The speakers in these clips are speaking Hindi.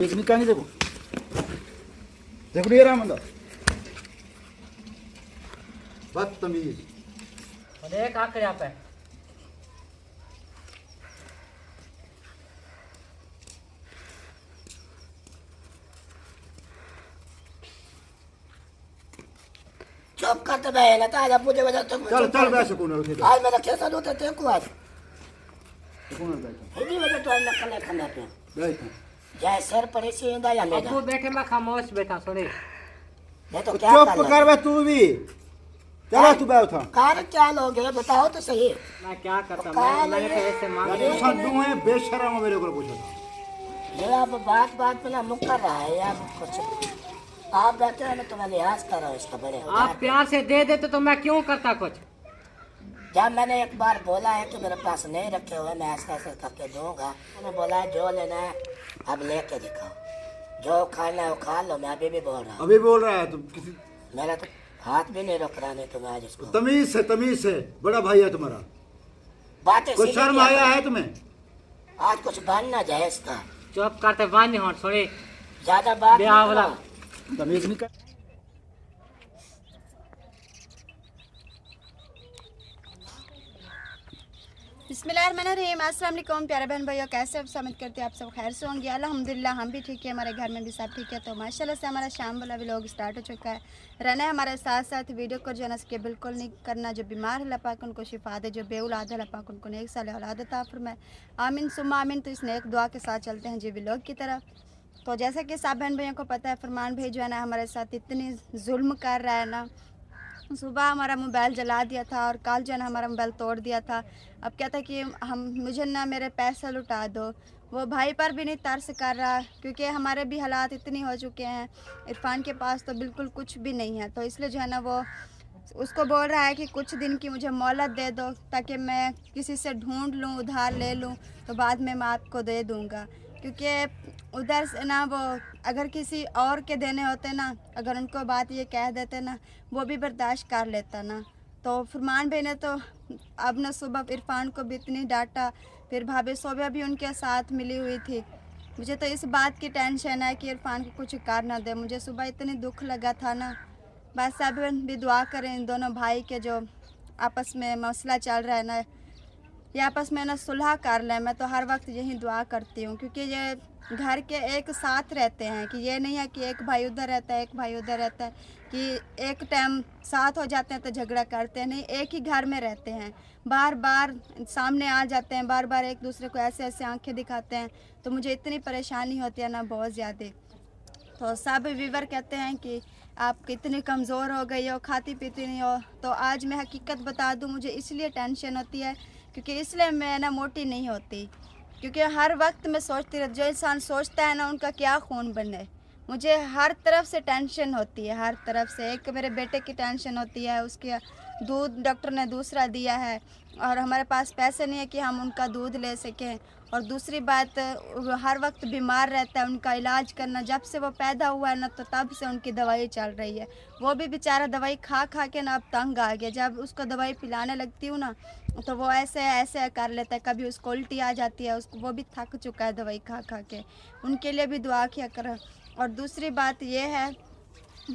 निकाली देखो देखो नहीं रहा बंदा बदतमीज देख आ कर यहाँ पे चुप कर तो मैं ना आज मुझे वजह तुम चल चल बैठ कौन उठे आज मेरा कैसा होता तेरे को आज कौन बैठा इसी वजह तो आज नकल खाना पे बैठ जय सर पड़े से इंदा या मेरा तू बैठे मैं खामोश बैठा सुने मैं तो क्या चुप कर कर बे तू भी चला तू बैठ था कार क्या लोगे बताओ तो सही मैं क्या करता मैंने तो ऐसे मांग अरे संडू है बेशरम मेरे को पूछा ये आप बात पे ना मुकर रहा है यार कुछ आप बैठे हो ना तो मैं लिहाज कर रहा हूँ इसका बड़े आप प्यार से दे देते तो मैं क्यों करता कुछ जब मैंने एक बार बोला है कि मेरे पास नहीं रखे हुए मैं ऐसा ऐसा करके दूंगा मैंने बोला है जो लेना है अब लेके दिखाओ जो खाना है वो खा लो मैं अभी भी बोल रहा हूँ अभी बोल रहा है तुम किसी मेरा तो हाथ भी नहीं रोक रहा नहीं तो मैं आज इसको तमीज से बड़ा भाई है तुम्हारा बातें कुछ सीधी शर्म किया आया करो। है तुम्हें आज कुछ बनना जाए इसका चुप करते बांध हो थोड़ी ज्यादा बात ब्याह नहीं वाला करो। तमीज निकाल बिस्मिल्लाहिर्रहमानिर्रहीम अस्सलाम वालेकुम प्यारे बहन भाइयों कैसे आप समझ करते हैं आप सब खैर से होंगे अल्हम्दुलिल्लाह हम भी ठीक है हमारे घर में भी सब ठीक है तो माशाल्लाह से हमारा शाम वाला व्लॉग स्टार्ट हो चुका है रहना है हमारे साथ साथ वीडियो को जो है ना इसके बिल्कुल नहीं करना जो बीमार है अल्लाह पाक उनको शिफा दे जो बेऔलाद है अल्लाह पाक उनको नेक साल औलाद अता फरमाए आमीन सुम्मा आमीन तो इस नेक दुआ के साथ चलते हैं जी व्लॉग की तरफ तो जैसा कि सब बहन भाइयों को पता है फरमान भाई जो है ना हमारे साथ इतनी जुल्म कर रहा है ना सुबह हमारा मोबाइल जला दिया था और कल जो है ना हमारा मोबाइल तोड़ दिया था अब क्या था कि हम मुझे ना मेरे पैसे लुटा दो वो भाई पर भी नहीं तरस कर रहा क्योंकि हमारे भी हालात इतनी हो चुके हैं इरफान के पास तो बिल्कुल कुछ भी नहीं है तो इसलिए जो है ना वो उसको बोल रहा है कि कुछ दिन की मुझे मोहलत दे दो ताकि मैं किसी से ढूंढ लूँ उधार ले लूँ तो बाद में मैं आपको दे दूँगा क्योंकि उधर से ना वो अगर किसी और के देने होते ना अगर उनको बात ये कह देते ना वो भी बर्दाश्त कर लेता ना तो फरमान भाई ने तो अब ना सुबह इरफान को भी इतनी डांटा फिर भाभी सोबा भी उनके साथ मिली हुई थी मुझे तो इस बात की टेंशन है कि इरफान को कुछ कर ना दे मुझे सुबह इतनी दुख लगा था ना बस सब भी दुआ करें इन दोनों भाई के जो आपस में मसला चल रहा है ना ये आपस में ना सुलह कर लें मैं तो हर वक्त यही दुआ करती हूँ क्योंकि ये घर के एक साथ रहते हैं कि ये नहीं है कि एक भाई उधर रहता है एक भाई उधर रहता है कि एक टाइम साथ हो जाते हैं तो झगड़ा करते हैं नहीं एक ही घर में रहते हैं बार बार सामने आ जाते हैं बार बार एक दूसरे को ऐसे ऐसे आंखें दिखाते हैं तो मुझे इतनी परेशानी होती है ना बहुत ज़्यादा तो सब व्यूवर कहते हैं कि आप कितनी कमज़ोर हो गई हो खाती पीती नहीं हो तो आज मैं हकीकत बता दूं मुझे इसलिए टेंशन होती है क्योंकि इसलिए मैं ना मोटी नहीं होती क्योंकि हर वक्त मैं सोचती रहती जो इंसान सोचता है ना उनका क्या खून बने मुझे हर तरफ से टेंशन होती है हर तरफ से एक मेरे बेटे की टेंशन होती है उसके दूध डॉक्टर ने दूसरा दिया है और हमारे पास पैसे नहीं है कि हम उनका दूध ले सकें और दूसरी बात वो हर वक्त बीमार रहता है उनका इलाज करना जब से वो पैदा हुआ है ना तो तब से उनकी दवाई चल रही है वो भी बेचारा दवाई खा खा के ना अब तंग आ गया जब उसको दवाई पिलाने लगती हूँ ना तो वो ऐसे ऐसे कर लेता है कभी उसको उल्टी आ जाती है उसको वो भी थक चुका है दवाई खा खा के उनके लिए भी दुआ किया करें और दूसरी बात ये है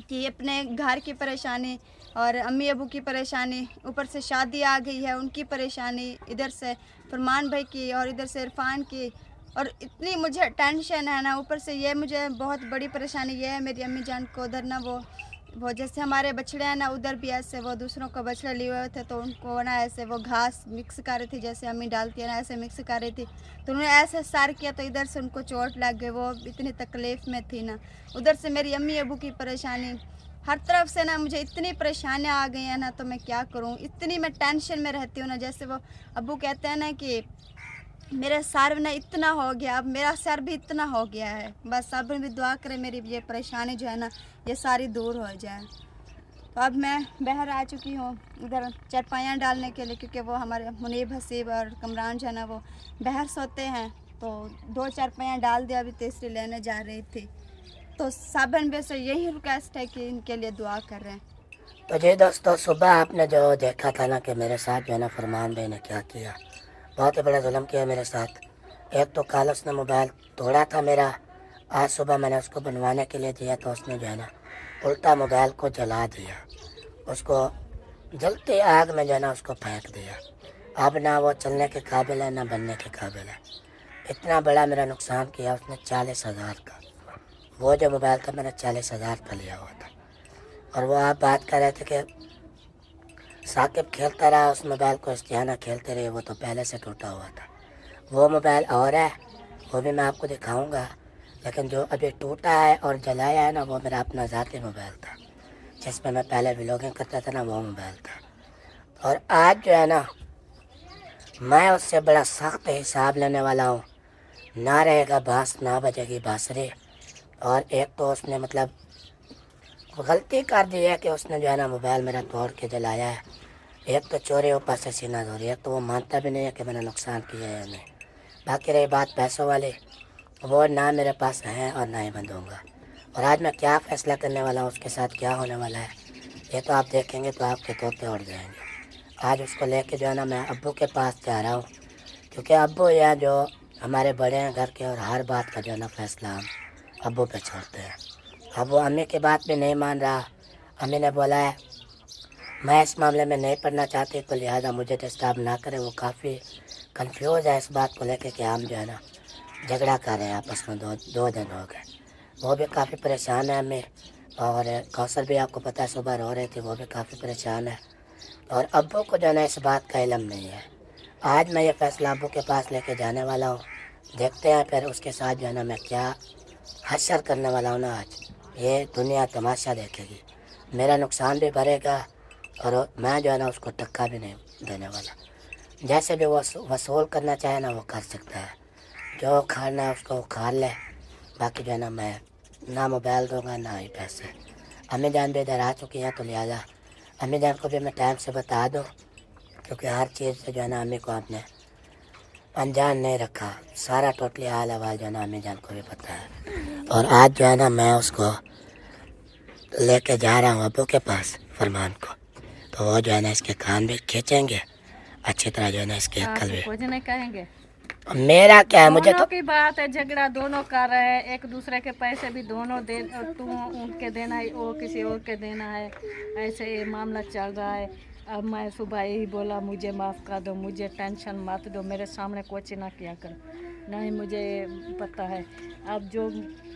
कि अपने घर की परेशानी और अम्मी अबू की परेशानी ऊपर से शादी आ गई है उनकी परेशानी इधर से फरमान भाई की और इधर से इरफान की और इतनी मुझे टेंशन है ना ऊपर से ये मुझे बहुत बड़ी परेशानी ये है मेरी अम्मी जान को उधर ना वो जैसे हमारे बछड़े हैं ना उधर भी ऐसे वो दूसरों को बछड़े लिए हुए थे तो उनको ना ऐसे वो घास मिक्स कर रही थी जैसे अम्मी डालती है ना ऐसे मिक्स कर रही थी तो उन्होंने ऐसे सार किया तो इधर से उनको चोट लग गई वो इतनी तकलीफ़ में थी ना उधर से मेरी अम्मी अबू की परेशानी हर तरफ से ना मुझे इतनी परेशानियाँ आ गई हैं ना तो मैं क्या करूँ इतनी मैं टेंशन में रहती हूँ ना जैसे वो अबू कहते हैं ना कि मेरे सर ना इतना हो गया अब मेरा सर भी इतना हो गया है बस सब भी दुआ करें मेरी ये परेशानी जो है ना ये सारी दूर हो जाए तो अब मैं बाहर आ चुकी हूँ इधर चरपाइयाँ डालने के लिए क्योंकि वो हमारे मुनीब हसीब और कमरान जो है ना वो बाहर सोते हैं तो 2 चरपाइयाँ डाल दिया अभी तीसरी लेने जा रही थी तो साबन बे से यही रिक्वेस्ट है कि इनके लिए दुआ कर रहे हैं तो जी दोस्तों सुबह आपने जो देखा था ना कि मेरे साथ जो है ना फरमान भाई ने क्या किया बहुत ही बड़ा जुल्म किया मेरे साथ एक तो कल उसने मोबाइल तोड़ा था मेरा आज सुबह मैंने उसको बनवाने के लिए दिया तो उसने जो है ना उल्टा मोबाइल को जला दिया, उसको जलती आग में जो है ना उसको फेंक दिया। अब ना वो चलने के काबिल है ना बनने के काबिल है। इतना बड़ा मेरा नुकसान किया उसने 40,000 का। वो जो मोबाइल था मैंने 40,000 का लिया हुआ था। और वो आप बात कर रहे थे कि साकिब खेलता रहा उस मोबाइल को, इस्तिहाना खेलते रहे, वो तो पहले से टूटा हुआ था। वो मोबाइल और है, वो भी मैं आपको दिखाऊंगा, लेकिन जो अभी टूटा है और जलाया है ना वो मेरा अपना ज़ाती मोबाइल था, जिसमें मैं पहले व्लॉगिंग करता था ना, वो मोबाइल था। और आज जो है ना मैं उससे बड़ा सख्त हिसाब लेने वाला हूँ। ना रहेगा बांस ना बजेगी बांसुरी। और एक तो उसने मतलब गलती कर दी है कि उसने जो है ना मोबाइल मेरा तोड़ के जलाया है। एक तो चोरी ऊपर से सीना धोरी, एक तो वो मानता भी नहीं है कि मैंने नुकसान किया है या नहीं। बाकी रही बात पैसों वाली, वो ना मेरे पास है और ना ही मैं दूँगा। और आज मैं क्या फ़ैसला करने वाला हूँ, उसके साथ क्या होने वाला है, ये तो आप देखेंगे तो आपके तोते उड़ जाएंगे। आज उसको लेके जो है ना मैं अब्बू के पास जा रहा हूँ, क्योंकि अब्बू यहाँ जो हमारे बड़े हैं घर के, और हर बात का जो है ना फ़ैसला हम अब्बू पे छोड़ते हैं। अब वो अम्मी की बात भी नहीं मान रहा। अम्मी ने बोला है मैं इस मामले में नहीं पढ़ना चाहती, तो लिहाजा मुझे डिस्टर्ब ना करें। वो काफ़ी कंफ्यूज है इस बात को लेके कि हम जो है ना झगड़ा कर रहे हैं आपस में। दो दिन हो गए, वो भी काफ़ी परेशान है अम्मी। और कौसर भी आपको पता है सुबह रो रही थी, वो भी काफ़ी परेशान है। और अब्बू को जो है ना इस बात का इल्म नहीं है। आज मैं ये फ़ैसला अब्बू के पास लेके जाने वाला हूँ, देखते हैं फिर उसके साथ जो है ना मैं क्या हश्र करने वाला हूँ ना। आज ये दुनिया तमाशा देखेगी, मेरा नुकसान भी भरेगा और मैं जो है ना उसको टक्का भी नहीं देने वाला। जैसे भी वो वसूल करना चाहे ना वो कर सकता है, जो खाना है उसको खा ले। बाकी जो है ना मैं ना मोबाइल दूँगा ना ही पैसे। अम्मी जान भी इधर आ चुकी हैं, तो लिहाजा अम्मी जान को भी मैं टाइम से बता दूँ, क्योंकि हर चीज़ से जो है ना अम्मी को आपने अनजान नहीं रखा। सारा टोटली हाल हवाल जो है ना अम्मी जान को भी पता है। और आज जो है ना मैं उसको लेके जा रहा हूँ अब्बू के पास फरमान को, तो वो जो है ना इसके कान भी खींचेंगे अच्छी तरह, जो है ना इसकी अक्ल भी। कुछ नहीं कहेंगे, मेरा क्या है, मुझे दोनों तो की बात है, झगड़ा दोनों कर रहे हैं, एक दूसरे के पैसे भी दोनों दे, तू उनके देना है, वो किसी और के देना है, ऐसे ये मामला चल रहा है। अब मैं सुबह यही बोला मुझे माफ़ कर दो, मुझे टेंशन मत दो, मेरे सामने कुछ ना किया करो, नहीं मुझे पता है। अब जो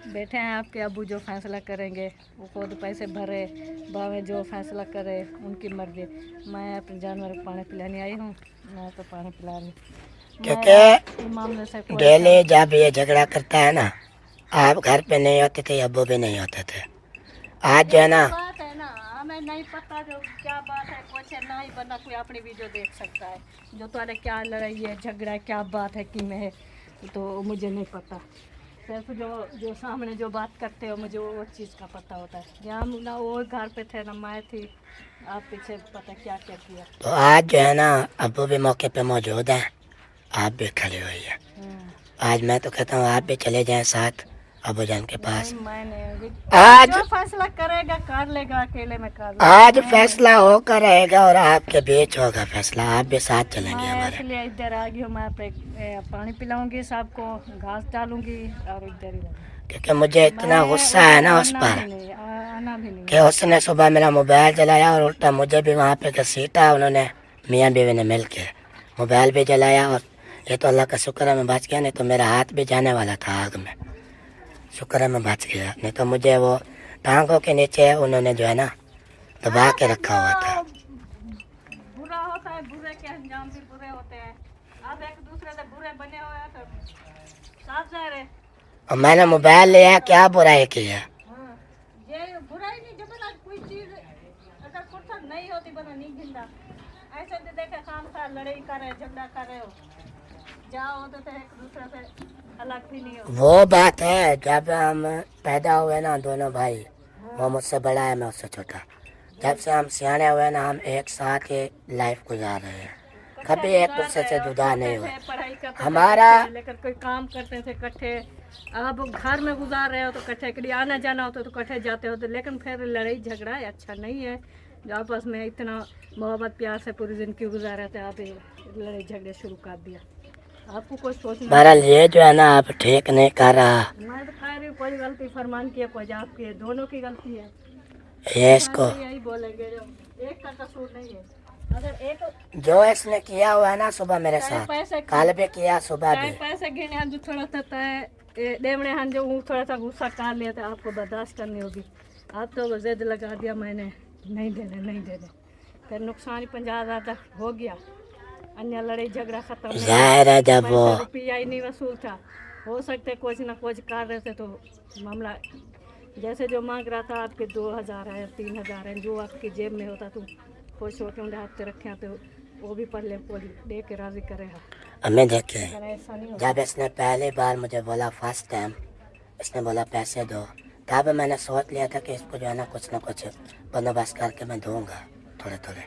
बैठे हैं आपके अब्बू जो फैसला करेंगे, वो खुद पैसे भरे भावे जो फैसला करे उनकी मर्जी। मैं अपने जानवर को पानी पिलाने आई हूँ, मैं तो पानी पिला रही। क्योंकि डेली जब ये झगड़ा करता है ना, आप घर पे नहीं होते थे, अब्बू भी नहीं होते थे। आज जो है ना बात है ना, हमें नहीं पता जो क्या बात है, कुछ है ना ही बना कोई अपनी वीडियो देख सकता है जो तुम्हारे क्या लड़ाई है झगड़ा है क्या बात है कि में है, तो मुझे नहीं पता। सिर्फ जो सामने जो बात करते हो मुझे वो चीज़ का पता होता है। जहाँ ना वो घर पे थे ना मैं थी, आप पीछे पता क्या क्या किया। तो आज जो है ना अब्बू भी मौके पे मौजूद है, आप भी खड़ी हुई है। आज मैं तो कहता हूँ आप भी चले जाएं साथ अबू जान के पास। आज जो फैसला करेगा कर लेगा, अकेले में कर लेगा। आज फैसला होकर रहेगा और आपके बीच होगा फैसला, आप भी साथ चलेंगे मैं हमारे। इसलिए इधर आ गई हूँ, मैं पानी पिलाऊंगी सबको, घास डालूंगी और इधर ही क्योंकि मुझे इतना गुस्सा है ना उस पर आना भी नहीं। कि उसने सुबह मेरा मोबाइल जलाया और उल्टा मुझे भी वहाँ पे घसीटा उन्होंने, मियाँ बीवी ने मिल के मोबाइल भी जलाया। और ये तो अल्लाह का शुक्र है मैं बच गया, नहीं तो मेरा हाथ भी जाने वाला था आग में। शुक्र है मैं बच गया, नहीं तो मुझे वो टांगों के नीचे उन्होंने जो है ना दबा के रखा हुआ था। बुरा होता है, बुरे के अंजाम भी बुरे होते हैं। आप एक दूसरे से बुरे बने हुए हैं तो साफ जा रहे। और मैंने मोबाइल लिया, क्या बुराई की है? ये बुराई नहीं, जब ना कोई चीज अगर फुर्सत नहीं होती बना नहीं गिंदा, ऐसे तो देखे खाम खा लड़ाई करे झगड़ा करे हो, जाओ तो एक दूसरे से अलग भी नहीं हो। वो बात है, जब हम पैदा हुए ना दोनों भाई, वो मुझसे बड़ा है मैं उससे छोटा, जब से हम सियाने हुए ना हम एक साथ ही लाइफ गुजार रहे हैं, कभी एक दूसरे से जुदा नहीं हुए। पढ़ाई करते हमारा लेकर कोई काम करते थे इकट्ठे, अब घर में गुजार रहे हो तो इकट्ठे, कभी आना जाना होता तो इकट्ठे जाते हो, तो लेकिन फिर लड़ाई झगड़ा अच्छा नहीं है। जो आपस में इतना मोहब्बत प्यार से पूरी जिंदगी गुजारे थे, आप लड़ाई झगड़े शुरू कर दिया। आपको कुछ सोचना बहरहाल ये जो है ना आप ठीक नहीं कर रहा, मैं तो कह रही हूँ कोई गलती फरमान की है कोई आपकी है, दोनों की गलती है। ये इसको यही बोलेंगे जो एक का कसूर नहीं है। अगर एक जो इसने किया हुआ है ना सुबह मेरे चाहे साथ, पैसे कल भी किया सुबह चाहे भी, पैसे गिने हैं जो थोड़ा सा देवने हैं जो वो थोड़ा सा गुस्सा कर लिया था, आपको बर्दाश्त करनी होगी। आप तो जिद लगा दिया मैंने नहीं देने, फिर नुकसान 50,000 तक हो गया। अन्य लड़ाई झगड़ा खत्म नहीं, जाहिर है जब वो पैसा रुपया ही नहीं वसूल था। हो सकते कुछ ना कुछ कर रहे थे तो मामला जैसे जो मांग रहा था आपके 2,000 है 3,000 है, जो आपकी जेब में होता तो खुश होकर उन्हें हाथ रखे तो वो भी पढ़ ले के राजी करेगा। हमें देखे अगर ऐसा नहीं होता जब इसने पहली बार मुझे बोला फर्स्ट टाइम, इसने बोला पैसे दो, तब मैंने सोच लिया था कि इसको जो है ना कुछ बंदोबस्त करके मैं दूंगा थोड़े थोड़े।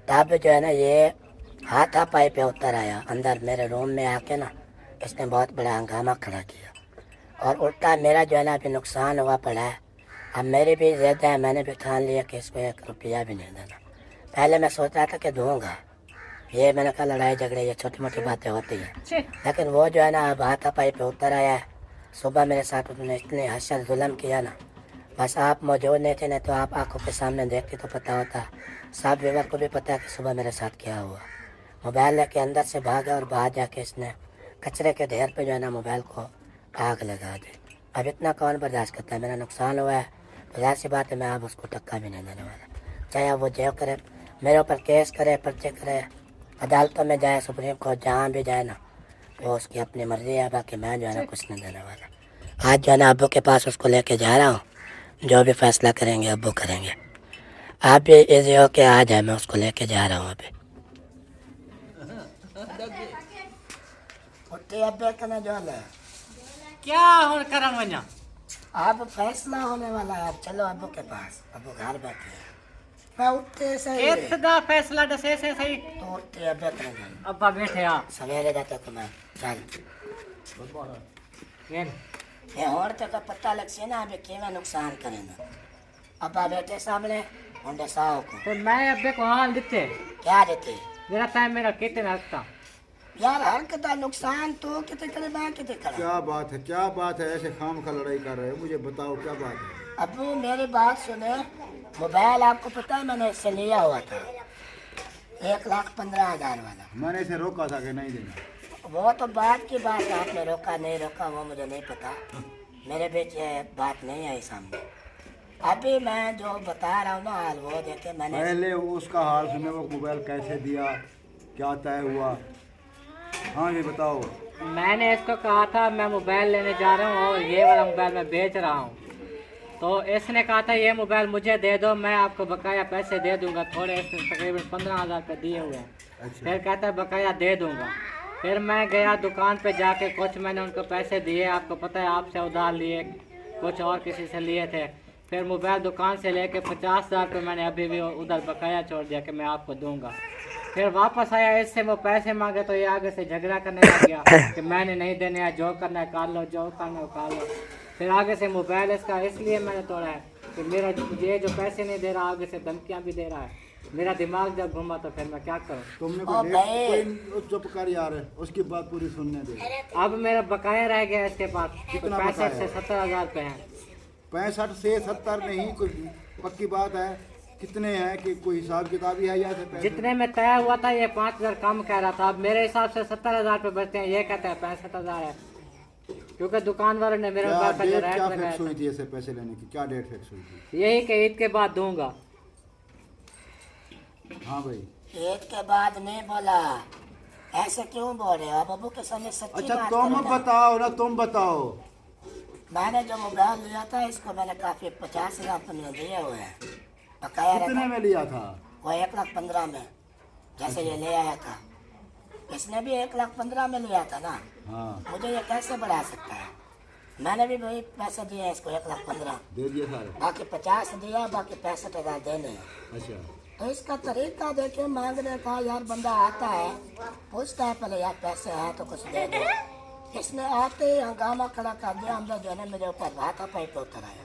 तब जो है ना ये हाथापाई पे उतर आया अंदर मेरे रूम में आके ना, इसने बहुत बड़ा हंगामा खड़ा किया और उल्टा मेरा जो है ना अभी नुकसान हुआ पड़ा है। अब मेरी भी ज़िद है, मैंने भी ठान लिया कि इसको 1 रुपया भी नहीं देना। पहले मैं सोच रहा था कि दूंगा, ये मैंने कहा लड़ाई झगड़े ये छोटी मोटी बातें होती हैं, लेकिन वो जो है ना अब हाथापाई पे उतर आया है। सुबह मेरे साथ उन्होंने इतने हशर जुल्म किया ना, बस आप मौजूद नहीं थे, नहीं तो आप आंखों के सामने देखते तो पता होता। सब व्यवर को भी पता है कि सुबह मेरे साथ क्या हुआ। मोबाइल लेके अंदर से भागा और बाहर जाके इसने कचरे के ढेर पे जो है ना मोबाइल को आग लगा दी। अब इतना कौन बर्दाश्त करता है, मेरा नुकसान हुआ है, जाहिर सी बात है मैं अब उसको टक्का भी नहीं देने वाला। चाहे अब वो जो करे, मेरे ऊपर केस करे, पर्चे करे, अदालतों में जाए, सुप्रीम कोर्ट जहाँ भी जाए ना, वो उसकी अपनी मर्जी है। बाकी मैं जो है ना कुछ नहीं देने वाला। आज जो है ना अब्बू के पास उसको लेके जा रहा हूँ, जो भी फैसला करेंगे अब्बू करेंगे। आप भी इजी हो के आ जाए, मैं उसको लेके जा रहा हूँ अभी। क्या हो करा मना अब फैसला होने वाला है, अब चलो अब्बू के पास, अब्बू घर बैठे हैं। मैं उठते सही इतना फैसला दसे से सही तो उठते अब्बे करेंगे, अब्बा बैठे आ सवेरे जाते तो मैं चल गेन ये और तो पता लग से ना अभी केवा नुकसान करेंगे। अब्बा बैठे सामने उन्हें साओ को तो मैं अब्बे को हाल देते क्या देते मेरा टाइम मेरा कितने रखता यार, हर कितना नुकसान तो कितने करे मैं कितने करा। क्या बात है ऐसे खाम खा लड़ाई कर रहे हो, मुझे बताओ क्या बात है। अब्बू मेरी बात सुने, मोबाइल आपको पता है मैंने इससे लिया हुआ था 1,15,000 वाला। मैंने इसे रोका था कि नहीं देना। वो तो बात की बात है, आपने रोका नहीं रोका वो मुझे नहीं पता, मेरे बीच ये बात नहीं आई सामने। अभी मैं जो बता रहा हूँ ना हाल वो देखे मैंने। पहले उसका हाल सुने, वो मोबाइल कैसे दिया, क्या तय हुआ, हाँ ये बताओ। मैंने इसको कहा था मैं मोबाइल लेने जा रहा हूँ और ये वाला मोबाइल मैं बेच रहा हूँ, तो इसने कहा था ये मोबाइल मुझे दे दो, मैं आपको बकाया पैसे दे दूंगा। थोड़े इसने तकरीबन 15,000 रुपये दिए हुए हैं। अच्छा। फिर कहता है बकाया दे दूंगा। फिर मैं गया दुकान पे जाके, कुछ मैंने उनको पैसे दिए, आपको पता है आपसे उधार लिए, कुछ और किसी से लिए थे। फिर मोबाइल दुकान से लेके 50,000 रुपये मैंने अभी भी उधर बकाया छोड़ दिया कि मैं आपको दूंगा। फिर वापस आया, इससे वो पैसे मांगे तो ये आगे से झगड़ा करने लग गया कि मैंने नहीं देने हैं, जो करना है कर लो, जो करना है कर लो। फिर आगे से मोबाइल इसका इसलिए मैंने तोड़ा है कि मेरा ये जो पैसे नहीं दे रहा, आगे से धमकियाँ भी दे रहा है। मेरा दिमाग जब घूमा तो फिर मैं क्या करूँ। तुमने कोई चुप कर यार, उसकी बात पूरी सुनने दे। अब मेरा बकाया रह गया इसके पास, कितना 65 से 70,000 रुपये हैं। 65 से 70 नहीं, कोई पक्की बात है, कितने हैं कि कोई हिसाब किताब ही है या से पैसे? जितने में तय हुआ था ये 5,000 कम कह रहा था। अब मेरे हिसाब से 70,000 रुपये बचते हैं, ये कहते हैं 65,000 है, क्योंकि दुकान वालों ने मेरे मोबाइल पर जो रेट क्या लगाया फिक्स हुई था, थी ऐसे पैसे लेने की, क्या डेट फिक्स हुई थी? यही कि ईद के बाद दूंगा। हाँ भाई, ईद के बाद नहीं बोला, ऐसे क्यों बोल रहे हो आप अब्बू के सामने सच्ची अच्छा बात तुम करो ना। बताओ ना, तुम बताओ। मैंने जो मोबाइल लिया था इसको मैंने काफी 50,000 रुपये में दिए हुए हैं, बकाया कितने रहता में लिया था? वो 1,15,000 में, जैसे ये ले आया था इसने भी 1,15,000 में लिया था ना। हाँ मुझे ये कैसे बढ़ा सकता है, मैंने भी वही पैसे दिए इसको 1,15,000, दे दिए सारे। बाकी 50 दिया, बाकी 65,000 देने हैं। अच्छा, तो इसका तरीका देखे मांगने का, यार बंदा आता है पूछता है पहले यार पैसे हैं तो कुछ दे दो। इसने आते ही हंगामा खड़ा कर दिया, हम लोग जो है ना मेरे ऊपर हाथापाई पे उतर आया।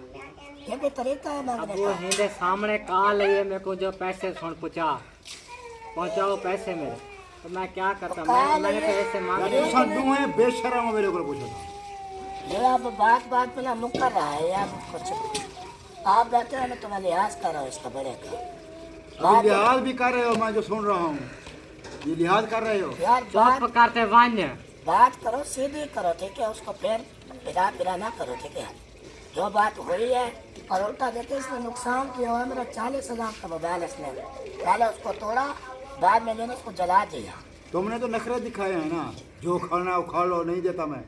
ये कोई तरीका है अब मांगने वो का? हिंदे सामने कहा लिए मेरे को जो पैसे सुन पहुँचाओ पैसे मेरे। तो मैं क्या करता, कहा मैंने तो नहीं। ऐसे मांग यानी लिया। इंसान क्यों है बेशर्म हो मेरे को पूछा था। ये अब बात पे ना मुकर रहा है यार कुछ। आप बैठे हो, मैं तुम्हें लिहाज कर रहा हूँ इसका बड़े का। अभी लिहाज भी कर रहे हो, मैं जो सुन रहा हूँ ये लिहाज कर रहे हो। यार चुप करते वान्य। बात करो, सीधी करो, ठीक है। उसको फिर पिरा ना करो, ठीक है। जो बात हुई है और उल्टा देखे इसने नुकसान किया हुआ है मेरा 40,000 का मोबाइल। इसने पहले उसको तोड़ा, बाद में मैंने उसको जला दिया। तुमने तो नखरे दिखाए हैं ना, जो खाना वो खा लो, नहीं देता मैं।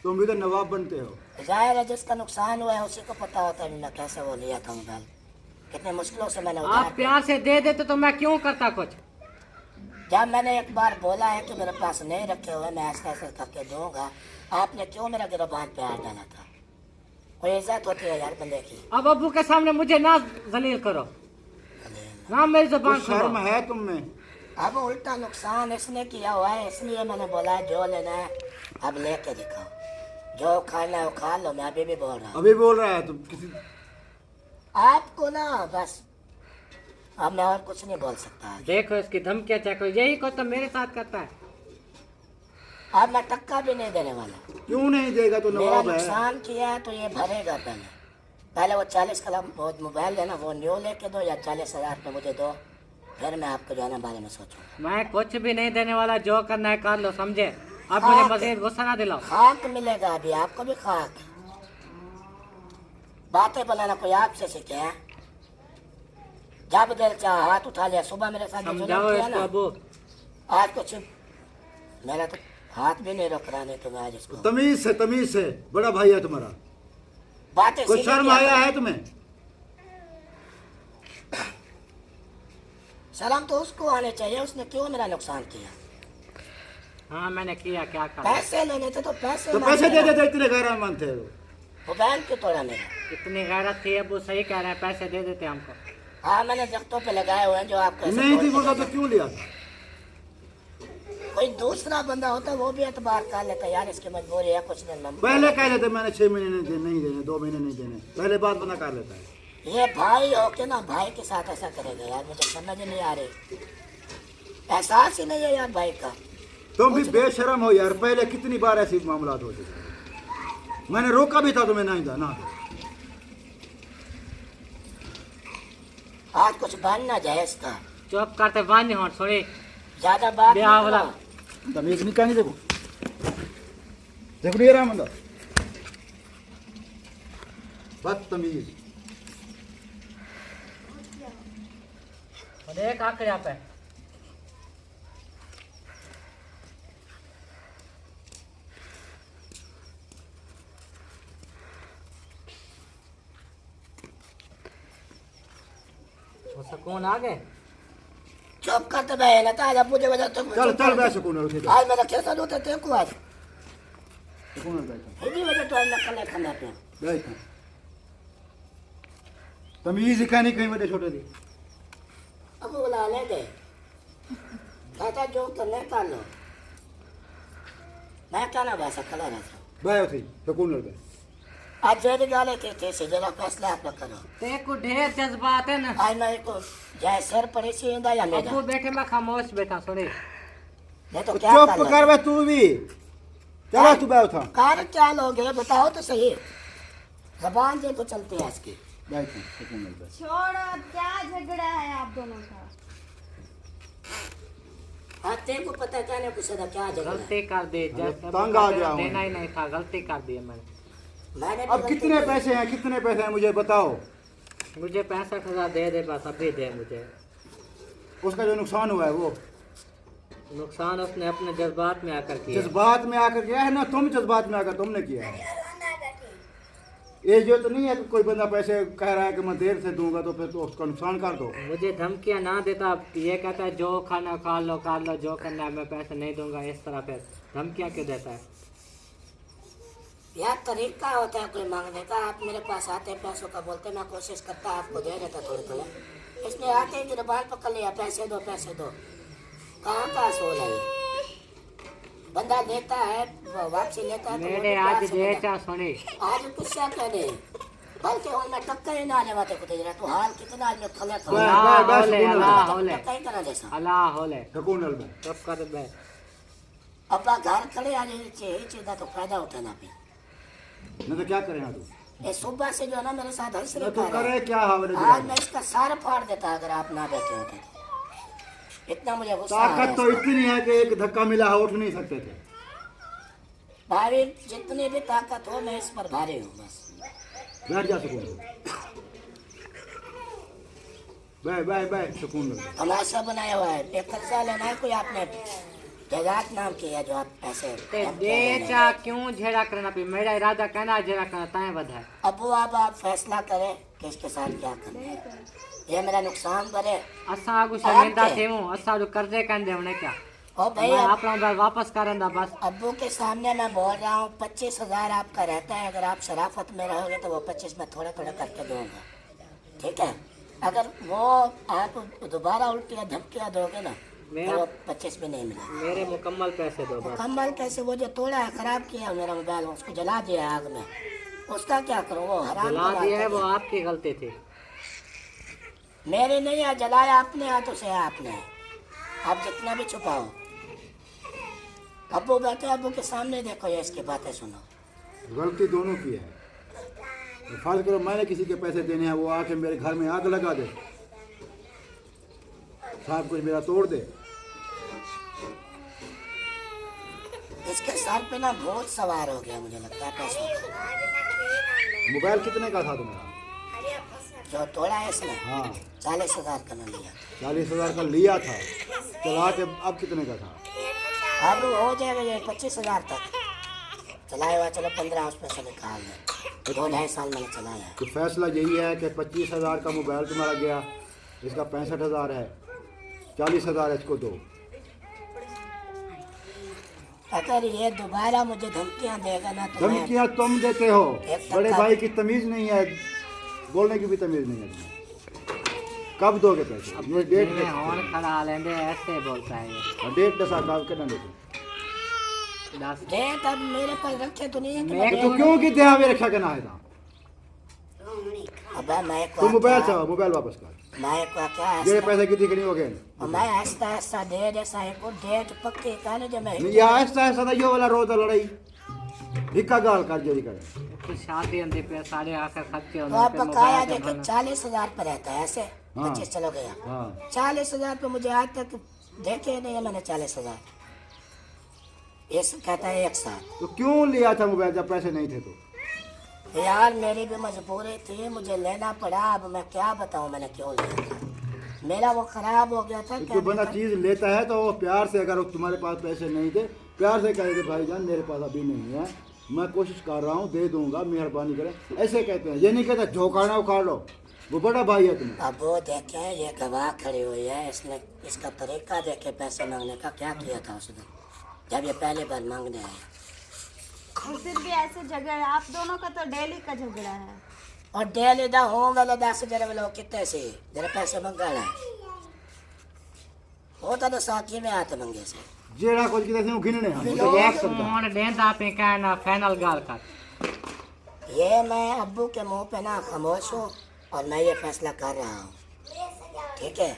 तुम भी तो नवाब बनते हो। जाहिर है जिसका नुकसान हुआ है उसी को पता होता है मैं कैसे वो लिया था मोबाइल, कितने मुश्किलों से मैंने उधार आप प्यार से दे देते तो मैं क्यों करता कुछ। जब मैंने एक बार बोला है कि मेरे पास नहीं रखे हुए, मैं ऐसा ऐसा करके दूंगा, आपने क्यों मेरा गिरबान पे हाथ डाला था? कोई इज्जत होती है यार बंदे की। अब अब्बू के सामने मुझे ना जलील करो, ना मेरी जुबान कुछ शर्म खोलो। है तुम में? अब उल्टा नुकसान इसने किया हुआ है, इसलिए मैंने बोला है जो लेना है अब लेके दिखाओ, जो खाना है वो खा लो। मैं अभी भी बोल रहा हूँ अभी बोल रहा है तुम किसी। आपको ना, बस अब मैं और कुछ नहीं बोल सकता। देखो इसकी धमकियाँ चेक करो, यही को तो मेरे साथ करता है। अब मैं टक्का भी नहीं देने वाला। क्यों नहीं देगा? तो मेरा नवाब है। नुकसान किया है तो ये भरेगा। पहले वो 40 का वो मोबाइल है ना, वो न्यू लेके दो या 40,000 में मुझे दो, फिर मैं आपके जाने बारे में सोचूं। मैं कुछ भी नहीं देने वाला, जो करना है कर लो, समझे। अब मुझे मजीद गुस्सा ना दिलाओ। खाक मिलेगा अभी आपको भी, खाक। बातें बनाना कोई आपसे सीखे हैं? जब दिल चाह हाथ उठा लिया, सुबह मेरे साथ जो जुल्म समझाओ किया इसको ना, अब्बू। आज कुछ मेरा तो हाथ भी नहीं रोक रहा, नहीं तो मैं आज इसको तमीज से बड़ा भाई है तुम्हारा। बातें कुछ सीधी शर्म किया आया करो। है तुम्हें? शर्म तो उसको आने चाहिए, उसने क्यों मेरा नुकसान किया? हाँ मैंने किया, क्या करा। पैसे लेने थे तो पैसे तो मांग पैसे दे लेना। देते, इतने गैरमान थे वो। मोबाइल क्यों तोड़ा मेरा? इतनी गैरत थी अब्बू, सही कह रहे हैं, पैसे दे देते हमको। हाँ मैंने जख्तों पे लगाए हुए हैं जो आपको ऐसे नहीं तोड़ थी के बोलता देगा। तो क्यों लिया था? कोई दूसरा बंदा होता वो भी एतबार कर लेता, यार इसकी मजबूरी है कुछ दिन में। पहले कह लेते मैंने 6 महीने नहीं देने, 2 महीने नहीं देने, पहले बात बना कर लेता है। ये भाई होके ना भाई के साथ ऐसा करेगा यार, मुझे समझ नहीं आ रही, एहसास ही नहीं है यार भाई का। तुम भी बेशरम हो यार, पहले कितनी बार ऐसी मामला हो चुके। मैंने रोका भी था तुम्हें, नहीं था ना। आज कुछ बनना जाए इसका, चुप करते वान्य हो, सॉरी। ज्यादा बात ब्याह नहीं वाला। करो। तमीज नहीं कहनी। देखो देखो नहीं रहा बंदा, बदतमीज। देख आखिर यहाँ पे वो सुकून आ गए। चुप करते बहन ना, आज अब मुझे वजह तुम चल चल बैठ सुकून उठे तो। आज मेरा कैसा होता तेरे को आज सुकून बैठ इसी वजह तो आज नकल खाना पे। बैठ। तमीज ही कहनी कहीं बड़े छोटे दी। अब बुला ले दे, कहता जो करने कर लो, मैं क्या ना भाषा कला रहता हूँ। बैठ थी सुकून लग गए। आज जेरी गाले थे से जरा फैसला आप लोग करो। तेरे को ढेर जज्बात है ना आज मैं को जाए सर पर इसी इंदा या मेरा अब्बू बैठे, मैं खामोश बैठा, सॉरी। मैं तो तो क्या चुप कर कर बे तू भी। चला तू बैठ था। कार क्या लोगे बताओ तो सही, जबान जो तो चलती है इसकी। बैठ सुकून लग गए। छोड़ो, अब क्या झगड़ा है आप दोनों का? हाँ तेरे को पता क्या नहीं कुछ क्या जगह गलती कर दी, तंग आ गया हूँ। देना ही नहीं था, गलती कर दी है मैंने। मैंने भी अब गलती कितने की। पैसे हैं, कितने पैसे हैं मुझे बताओ। मुझे 65,000 दे दे बस, अभी दे मुझे। उसका जो नुकसान हुआ है वो नुकसान उसने अपने जज्बात में आकर किया। जज्बात में आकर किया है ना, तुम जज्बात में आकर तुमने किया है। ये जो तो नहीं है कि कोई बंदा पैसे कह रहा है कि मैं देर से दूंगा तो फिर तो उसका नुकसान कर दो। मुझे धमकियां ना देता, ये कहता है जो खाना खा लो, कर लो, जो करना है, मैं पैसे नहीं दूंगा, इस तरह फिर धमकियां क्यों देता है? यार तरीका होता है कोई मांगने का, आप मेरे पास आते पैसों का बोलते, मैं कोशिश करता आपको दे देता थोड़े थोड़े। इसने आते ही गिरबान पकड़ लिया, पैसे दो पैसे दो। कहाँ का सोल है ये? बंदा देता है वो वापसी लेता है तो वो मेरे भी आज प्यार से दे देता चा सुनी। है। आज गुस्सा कहने कल के हॉल में टक्का ही ना आने वाले को तेरा तो हाल कितना आदमी थले बस, थले अल्लाह बस, होले सुकून अल्लाह लगा। होले टक्का ही करा जैसा अल्लाह होले सुकून नल में चुप कर बे अपना घर खड़े आ जाए चीज तो फायदा उठाना भी नहीं तो क्या करें हाँ तू ये सुबह से जो है ना मेरे साथ हंस तो रहा करे है क्या हमारे आज मैं इसका सार फाड़ देता अगर आप ना बैठे होते तो। इतना मुझे गुस्सा आ ताकत तो रहा है इतनी है कि एक धक्का मिला है उठ नहीं सकते थे। भारी जितनी भी ताकत हो मैं इस पर भारी हूँ बस बैठ जा सुकून बैठ सुकून लगा। तमाशा बनाया हुआ है एक कर्जा लेना है कोई आपने जजात नाम की है जो आप पैसे ते बेचा क्यों झेड़ा करना पे मेरा इरादा कहना झेड़ा करना ताए बधाए अबू अब आप फैसला करें कि इसके साथ क्या करना है ये मेरा नुकसान करे असा आगू शर्मिंदा थेमू असा जो कर्जे कंदे हमने क्या और भाई मैं अपना बैग वापस करंदा बस अब्बू के सामने मैं बोल रहा हूँ 25,000 आपका रहता है अगर आप शराफत में रहोगे तो वो 25 में थोड़ा थोड़ा करके दूंगा ठीक है अगर वो आप दोबारा उल्टियाँ धमकियाँ दोगे ना मेरा तो वो 25 भी नहीं मिलेगा मेरे मुकम्मल पैसे दो बस मुकम्मल कैसे वो जो तोड़ा है खराब किया मेरा मोबाइल उसको जला दिया आग में उसका क्या करूँ वो हराम जला का दिया है बात वो आपकी गलती थी मेरे नहीं है जलाया अपने हाथों से है आपने आप जितना भी छुपाओ अब्बू बैठे अब्बू के सामने देखो ये इसकी बातें सुनो गलती दोनों की है तो फर्ज करो मैंने किसी के पैसे देने हैं वो आके मेरे घर में आग लगा दे सब कुछ मेरा तोड़ दे इसके सर पे ना भूत सवार हो गया मुझे लगता है पैसों का मोबाइल कितने का था तुम्हारा जो तोड़ा है इसने हाँ 40,000 का मैं लिया 40,000 का लिया था चला के अब कितने का था अब हो जाएगा ये 25,000 तक चलाया हुआ चलो 15 उसमें से निकाल लें 2-2.5 साल मैंने चलाया है तो फैसला यही है कि 25,000 का मोबाइल तुम्हारा गया इसका 65,000 है 40,000 इसको दो अगर ये दोबारा मुझे धमकियां देगा ना तो मैं धमकियाँ तुम देते हो एक बड़े धक्का- भाई की तमीज नहीं है बोलने की भी तमीज नहीं है तुम्हें। कब दोगे पैसे ये डेट मैं हॉर्न खड़ा लेंदे ऐसे बोलता है ये डेट दसा का कितना देते दस डेट अब मेरे पर रखे तो नहीं है कि मैं मैं तो क्यों की देहा में रखा करना है था अब मैं एक तू मोबाइल वाकया- था मोबाइल वापस कर मैं एक वाकया ये ऐसा- पैसे कितनी करी हो गए और मैं आहिस्ता आहिस्ता डेट ऐसा है को डेट पक्के कहने जो मैं ये आहिस्ता आहिस्ता था ये वाला रोज लड़ाई हिक्का गाल कर जरी करे तो शादी अंदे पे सारे आकर खर्चे तो आप बकाया देखो 40,000 पर रहता है ऐसे हाँ। 25 चलो गया हाँ 40,000 पे मुझे आज तक देखे नहीं है मैंने 40,000 ये कहता है एक साथ तो क्यों लिया था मोबाइल जब पैसे नहीं थे तो यार मेरी भी मजबूरी थी मुझे लेना पड़ा अब मैं क्या बताऊं मैंने क्यों लिया था मेरा वो खराब हो गया था जो बंदा चीज लेता है तो वो प्यार से अगर तुम्हारे पास पैसे नहीं थे प्यार से कहे थे भाईजान मेरे पास अभी नहीं है मैं कोशिश कर रहा हूँ दे दूंगा मेहरबानी करें ऐसे कहते हैं ये नहीं कहता झोंकाना उखाड़ लो वो बड़ा भाई है तुम्हें अब वो देखे ये गवाह खड़ी हुई है इसने इसका तरीका देखे पैसे मांगने का क्या किया था उसने जब ये पहले बार मांगने आया और फिर भी ऐसे झगड़ा है आप दोनों का तो डेली का झगड़ा है और डेली दा हों वाला 10,000 वाला कितने से जरा पैसे मंगा है होता तो साथी में आते मंगे से जेड़ा कुछ किसी ने गिनने हम तो लोग- याद करता हॉर्न देंदा पे कहना फाइनल गाल कर ये मैं अब्बू के मुंह पे ना खामोश हूँ और मैं ये फैसला कर रहा हूँ ठीक है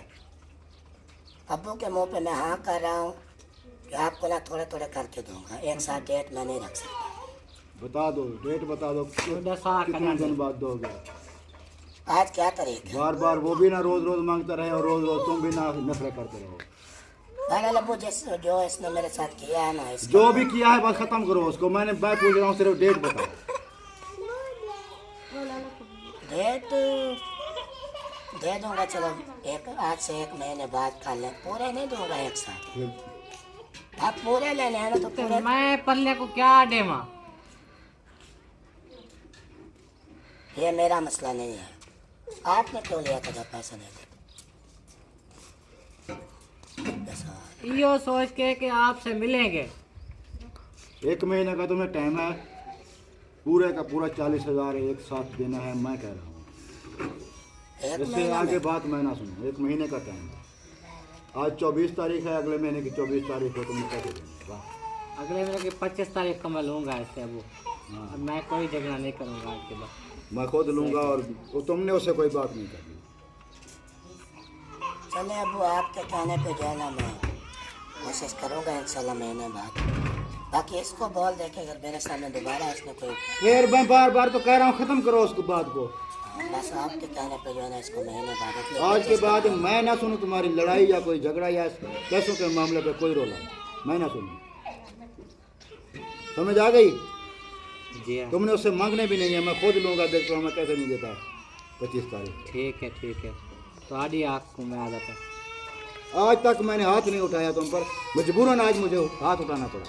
अब्बू के मुंह पे मैं हाँ कर रहा हूँ कि आपको ना थोड़े थोड़े करके दूंगा एक साथ डेट मैं नहीं रख सकता बता दो डेट बता दो दसा कितने करना दिन बाद दोगे आज क्या तारीख है बार बार वो भी ना रोज रोज मांगता रहे और रोज रोज तुम भी ना नखरे करते रहो मैंने अब्बू जो इसने मेरे साथ किया है ना इसका जो भी किया है बस खत्म करो उसको मैं पूछ रहा हूँ सिर्फ डेट बताओ डेट दे दूंगा चलो एक आज से 1 महीने बाद कर लें पूरे नहीं दूंगा एक साथ फिर आप पूरे लेने हैं ना तो पूरे मैं पल्ले को क्या डेमा ये मेरा मसला नहीं है आपने क्यों लिया था जब पैसे नहीं थे ऐसा यो सोच के कि आपसे मिलेंगे 1 महीने का तुम्हें टाइम है पूरे का पूरा 40,000 एक साथ देना है मैं कह रहा हूँ एक इससे महीना आगे में बात मैं ना सुनो 1 महीने का टाइम है आज 24 तारीख है अगले महीने की 24 तारीख को तुम्हें कैसे देंगे वाह अगले महीने की 25 तारीख को मैं लूँगा इससे अब हाँ। मैं कोई झगड़ा नहीं करूँगा आज के बाद मैं खुद लूँगा और तुमने उससे कोई बात नहीं करनी। चले अबू, आपके कहने पे जो है ना मैं कोशिश करूँगा इंशाल्लाह महीने बाद। बाकी इसको बोल दे कि अगर मेरे सामने दोबारा इसने कोई, फिर मैं बार बार तो कह रहा हूँ ख़त्म करो उसको बात को। बस आपके कहने पे जो है ना इसको महीने बाद अपने आज के बाद मैं ना सुनूं तुम्हारी लड़ाई या कोई झगड़ा या पैसों के मामले पे कोई रोला, मैं ना सुनूं। समझ आ गई? जी हाँ, तुमने उससे मांगने भी नहीं है, मैं खुद लूँगा। देखता हूँ मैं कैसे नहीं देता 25 तारीख। ठीक है। तो आज ही आपको मैं आ जाता। आज तक मैंने हाथ नहीं उठाया तुम पर, मजबूरन आज मुझे हाथ उठाना पड़ा।